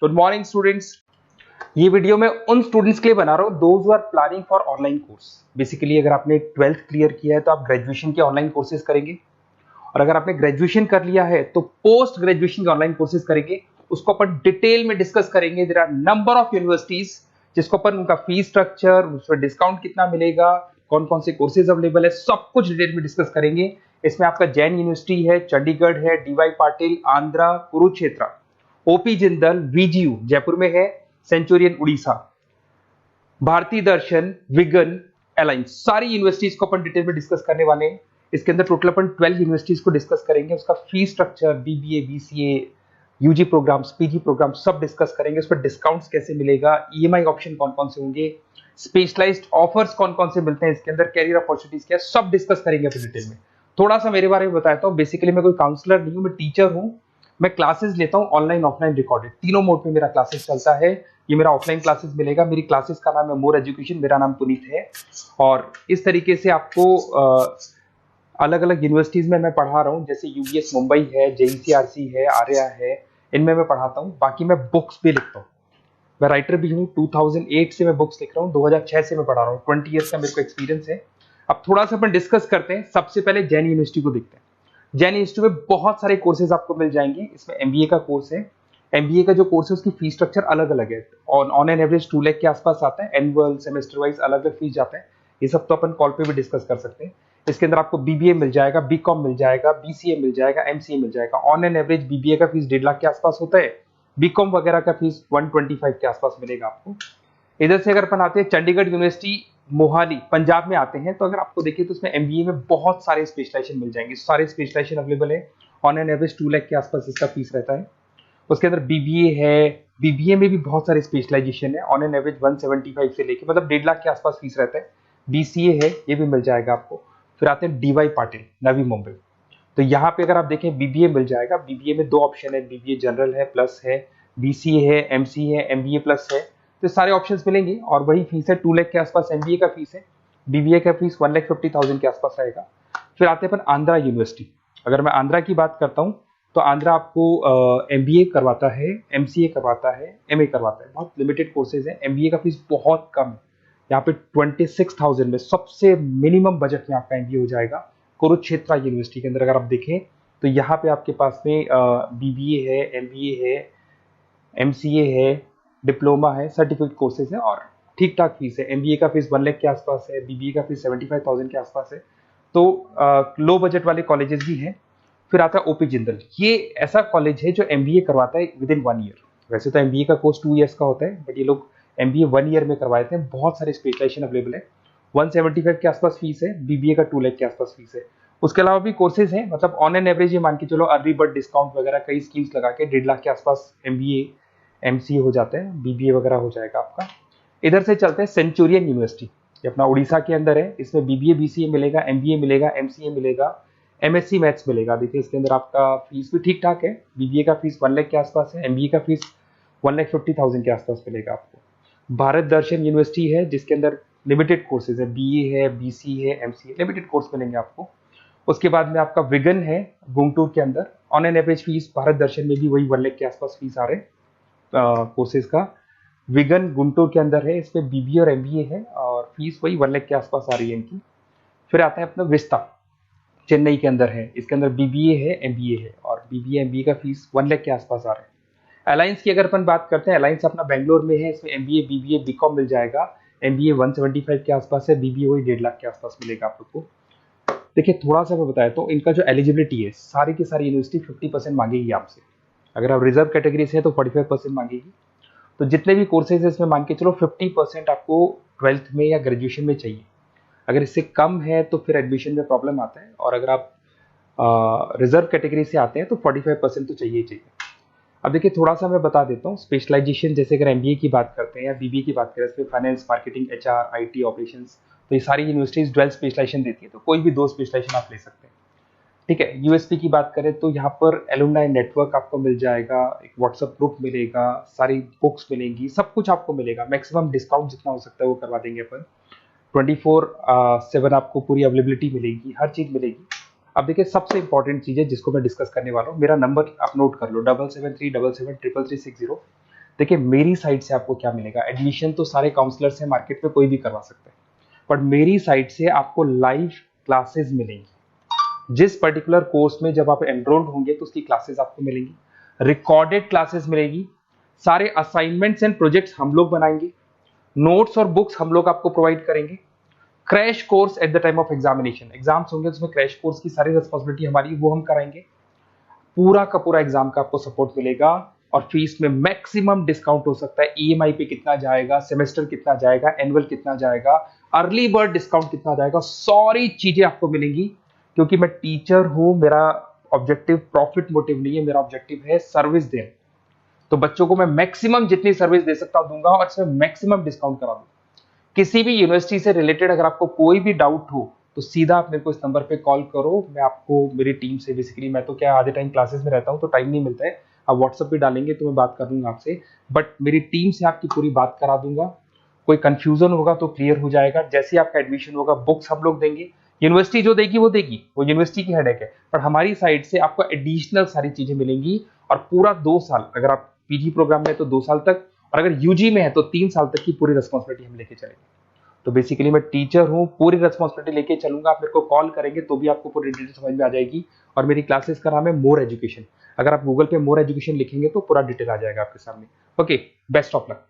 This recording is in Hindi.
Good morning students. ये वीडियो मैं उन स्टूडेंट्स के लिए बना रहा हूँ those who are planning for online course. Basically अगर आपने 12th क्लियर किया है तो आप ग्रेजुएशन के ऑनलाइन कोर्सेज करेंगे, और अगर आपने ग्रेजुएशन कर लिया है तो पोस्ट ग्रेजुएशन के ऑनलाइन कोर्सेज करेंगे। उसको अपन डिटेल में डिस्कस करेंगे। There are number of universities जिसको अपन उनका फीस स्ट्रक्चर, उसमें डिस्काउंट कितना मिलेगा, कौन कौन से कोर्सेज अवेलेबल है, सब कुछ डिटेल में डिस्कस करेंगे। इसमें आपका जैन यूनिवर्सिटी है, चंडीगढ़ है, डीवाई पाटिल आंध्रा, कुरुक्षेत्र, ओपी जिंदल, वीजीयू जयपुर में है, सेंचुरियन उड़ीसा, भारतीय दर्शन, विगन, अलायंस, सारी यूनिवर्सिटीज को अपन डिटेल में डिस्कस करने वाले हैं। इसके अंदर टोटल अपन 12 यूनिवर्सिटीज को डिस्कस करेंगे। उसका fees structure, BBA, BCA, UG programs, PG program सब डिस्कस करेंगे। उस पर डिस्काउंट्स कैसे मिलेगा, ईएमआई ऑप्शन कौन कौन से होंगे, स्पेशलाइज्ड ऑफर्स कौन कौन से मिलते हैं, इसके अंदर कैरियर अपॉर्चुनिटीज क्या, सब डिस्कस करेंगे अपन डिटेल में। थोड़ा सा मेरे बारे में बताता हूँ। बेसिकली मैं कोई काउंसलर नहीं हूँ, मैं टीचर हूँ। मैं क्लासेस लेता हूँ ऑनलाइन ऑफलाइन रिकॉर्डेड, तीनों मोड में मेरा क्लासेस चलता है। ये मेरा ऑफलाइन क्लासेस मिलेगा। मेरी क्लासेस का नाम है मोर एजुकेशन, मेरा नाम पुनीत है। और इस तरीके से आपको अलग अलग यूनिवर्सिटीज में मैं पढ़ा रहा हूँ, जैसे यूबीएस मुंबई है, जेईसीआरसी है, आर्या है, इनमें मैं पढ़ाता हूँ। बाकी मैं बुक्स भी लिखता हूँ, मैं राइटर भी हूँ। 2008 से मैं बुक्स लिख रहा हूँ, 2006 से मैं पढ़ा रहा हूँ। 20 ईयर्स का मेरे को एक्सपीरियंस है। अब थोड़ा सा अपन डिस्कस करते हैं। सबसे पहले जैन यूनिवर्सिटी को देखते हैं। जैन यूनिवर्सिटी में बहुत सारे कोर्सेज आपको मिल जाएंगे। इसमें एमबीए का कोर्स है। एमबीए का जो कोर्स है उसकी फीस स्ट्रक्चर अलग अलग है। ऑन एन एवरेज 2 लाख के आसपास आता है। एनुअल, सेमेस्टर वाइज अलग अलग फीस जाता है। ये सब तो अपन कॉल पे भी डिस्कस कर सकते हैं। इसके अंदर आपको बीबीए मिल जाएगा, बीकॉम मिल जाएगा, बीसीए मिल जाएगा, एमसीए मिल जाएगा। ऑन एन एवरेज बीबीए का फीस 1.5 लाख के आसपास होता है। बीकॉम वगैरह का फीस 125 के आसपास मिलेगा आपको। इधर से अगर अपन आते हैं चंडीगढ़ यूनिवर्सिटी मोहाली पंजाब में आते हैं, तो अगर आपको देखिए तो उसमें एमबीए में बहुत सारे स्पेशलाइजेशन मिल जाएंगे। सारे स्पेशलाइजेशन अवेलेबल है। ऑन एन एवरेज 2 लाख के आसपास इसका फीस रहता है। उसके अंदर बीबीए है, बीबीए में भी बहुत सारे स्पेशलाइजेशन है। ऑन एन एवरेज 175 से लेके मतलब 1.5 लाख के आसपास फीस रहता है। बीसीए है, ये भी मिल जाएगा आपको। फिर आते हैं डीवाई पाटिल, नवी मुंबई। तो यहाँ पे अगर आप देखें बीबीए मिल जाएगा। बीबीए में 2 ऑप्शन है, बीबीए जनरल है, प्लस है, बीसीए है, एमसीए है, एमबीए प्लस है। तो सारे ऑप्शंस मिलेंगे और वही फीस है 2 लाख के आसपास एमबीए का फीस है। बीबीए का फीस 1,50,000 के आसपास रहेगा। फिर आते हैं अपन आंध्रा यूनिवर्सिटी। अगर मैं आंध्रा की बात करता हूँ तो आंध्रा आपको एमबीए करवाता है, एमसीए करवाता है, एमए करवाता है। बहुत लिमिटेड कोर्सेज है। एमबीए का फीस बहुत कम है। यहाँ पे 26,000 में सबसे मिनिमम बजट में आपका एमबीए हो जाएगा। कुरुक्षेत्र यूनिवर्सिटी के अंदर अगर आप देखें तो यहाँ पे आपके पास में बीबीए है, एमबीए है, एमसीए है, डिप्लोमा है, सर्टिफिकेट कोर्सेज है और ठीक ठाक फीस है। एमबीए का फीस 1 लाख के आसपास है, बीबीए का फीस 75,000 के आसपास है। तो लो बजट वाले कॉलेजेस भी हैं। फिर आता है ओपी जिंदल। ये ऐसा कॉलेज है जो एमबीए करवाता है विद इन 1 ईयर। वैसे तो एमबीए का कोर्स 2 ईयर्स का होता है, बट ये लोग एमबीए 1 ईयर में करवाते हैं। बहुत सारे स्पेशलाइजेशन अवेलेबल है। 175 के आसपास फीस है। बीबीए का 2 लाख के आसपास फीस है। उसके अलावा भी कोर्सेज हैं, मतलब ऑन एन एवरेज ये मान के चलो अर्ली बर्ड डिस्काउंट वगैरह कई स्कीम्स लगा के 1.5 लाख के आसपास एमबीए, एमसीए हो जाते हैं, बीबीए वगैरह हो जाएगा आपका। इधर से चलते हैं सेंचुरियन यूनिवर्सिटी, ये अपना उड़ीसा के अंदर है। इसमें बीबीए, बीसीए मिलेगा, एमबीए मिलेगा, एमसीए मिलेगा, एमएससी मैथ्स मिलेगा। देखिए इसके अंदर आपका फीस भी ठीक ठाक है। बीबीए का फीस 1 लाख के आसपास है, एमबीए का फीस 1,50,000 के आसपास मिलेगा आपको। भारत दर्शन यूनिवर्सिटी है जिसके अंदर लिमिटेड कोर्सेज है, बीए है, बीसी है, एमसीए, लिमिटेड कोर्स मिलेंगे आपको। उसके बाद में आपका विगन है गुंटूर के अंदर। On an average fees Bharat Darshan में भी वही 1 लाख के आसपास फीस आ रहे कोर्सेज का। विगन गुंटूर के अंदर है, इसमें बीबीए और एमबीए है और फीस वही 1 लाख के आसपास आ रही है इनकी। फिर आता है अपना विस्ता, चेन्नई के अंदर है। इसके अंदर बीबीए है, एमबीए है और बीबीए एमबीए का फीस 1 लाख के आसपास आ रहा है। अलायंस की अगर अपन बात करते हैं, अलायंस अपना बेंगलोर में है। इसमें एमबीए, बीबीए, बीकॉम मिल जाएगा। एमबीए 175 के आसपास है, बीबीए वही 1.5 लाख के आसपास मिलेगा आप लोग को। देखिए थोड़ा सा मैं बताया तो इनका जो एलिजिबिलिटी है, सारी की सारी यूनिवर्सिटी 50% मांगेगी आपसे। अगर आप रिजर्व कैटेगरी से हैं तो 45% मांगेगी। तो जितने भी कोर्सेज है इसमें मान के चलो 50% आपको 12th में या ग्रेजुएशन में चाहिए। अगर इससे कम है तो फिर एडमिशन में प्रॉब्लम आता है, और अगर आप रिजर्व कैटेगरी से आते हैं तो 45% तो चाहिए ही चाहिए। अब देखिए थोड़ा सा मैं बता देता हूँ स्पेशलाइजेशन। जैसे अगर एमबीए की बात करते हैं या बीबीए की बात करें, इसमें finance, marketing, HR, IT, operations, तो ये सारी यूनिवर्सिटीज 12 स्पेशलाइजेशन देती है। तो कोई भी 2 स्पेशलाइजेशन आप ले सकते हैं, ठीक है। यूएसपी की बात करें तो यहाँ पर एलुमनाई नेटवर्क आपको मिल जाएगा, एक व्हाट्सएप ग्रुप मिलेगा, सारी बुक्स मिलेंगी, सब कुछ आपको मिलेगा। मैक्सिमम डिस्काउंट जितना हो सकता है वो करवा देंगे अपन। 24/7 आपको पूरी अवेलेबिलिटी मिलेगी, हर चीज मिलेगी। अब देखिए सबसे इंपॉर्टेंट चीज है जिसको मैं डिस्कस करने वाला हूँ। मेरा नंबर आप नोट कर लो, 7737733360। देखिए मेरी साइड से आपको क्या मिलेगा, एडमिशन तो सारे काउंसलर्स हैं मार्केट में, कोई भी करवा सकते हैं, बट मेरी साइड से आपको लाइव क्लासेस मिलेंगी। जिस पर्टिकुलर कोर्स में जब आप एनरोल्ड होंगे तो उसकी क्लासेस आपको मिलेंगी, रिकॉर्डेड क्लासेस मिलेगी, सारे असाइनमेंट्स एंड प्रोजेक्ट्स हम लोग बनाएंगे, नोट्स और बुक्स हम लोग आपको प्रोवाइड करेंगे, crash course at the time of examination, exams होंगे उसमें क्रैश कोर्स की सारी रिस्पॉन्सिबिलिटी हमारी, वो हम कराएंगे, पूरा का पूरा एग्जाम का आपको सपोर्ट मिलेगा, और फीस में मैक्सिमम डिस्काउंट हो सकता है, ईएमआई पे कितना जाएगा, सेमेस्टर कितना जाएगा, एनुअल कितना जाएगा, अर्ली बर्ड डिस्काउंट कितना जाएगा, सारी चीजें आपको मिलेंगी। क्योंकि मैं टीचर हूं, मेरा ऑब्जेक्टिव प्रॉफिट मोटिव नहीं है, मेरा ऑब्जेक्टिव है सर्विस देना। तो बच्चों को मैं मैक्सिमम जितनी सर्विस दे सकता हूं दूंगा, और इसमें मैक्सिमम डिस्काउंट करा दूंगा। किसी भी यूनिवर्सिटी से रिलेटेड अगर आपको कोई भी डाउट हो तो सीधा आप मेरे को इस नंबर पे कॉल करो, मैं आपको मेरी टीम से, बेसिकली मैं तो क्या आधे टाइम क्लासेस में रहता हूँ तो टाइम नहीं मिलता है, आप व्हाट्सएप पे डालेंगे तो मैं बात कर लूंगा आपसे, बट मेरी टीम से आपकी पूरी बात करा दूंगा। कोई कंफ्यूजन होगा तो क्लियर हो जाएगा, जैसे आपका एडमिशन होगा बुक्स हम लोग देंगे, यूनिवर्सिटी जो देगी वो देगी, वो यूनिवर्सिटी की हेडेक है, पर हमारी साइड से आपको एडिशनल सारी चीजें मिलेंगी। और पूरा 2 साल, अगर आप पीजी प्रोग्राम में तो 2 साल तक, और अगर यूजी में है तो 3 साल तक की पूरी रिस्पॉन्सिबिलिटी हम लेके चलेंगे। तो बेसिकली मैं टीचर हूँ, पूरी रिस्पॉन्सिबिलिटी लेके चलूंगा, आप मेरे को कॉल करेंगे तो भी आपको पूरी डिटेल समझ में आ जाएगी। और मेरी क्लासेस का नाम है मोर एजुकेशन, अगर आप गूगल पे मोर एजुकेशन लिखेंगे तो पूरा डिटेल आ जाएगा आपके सामने। Okay, best of luck.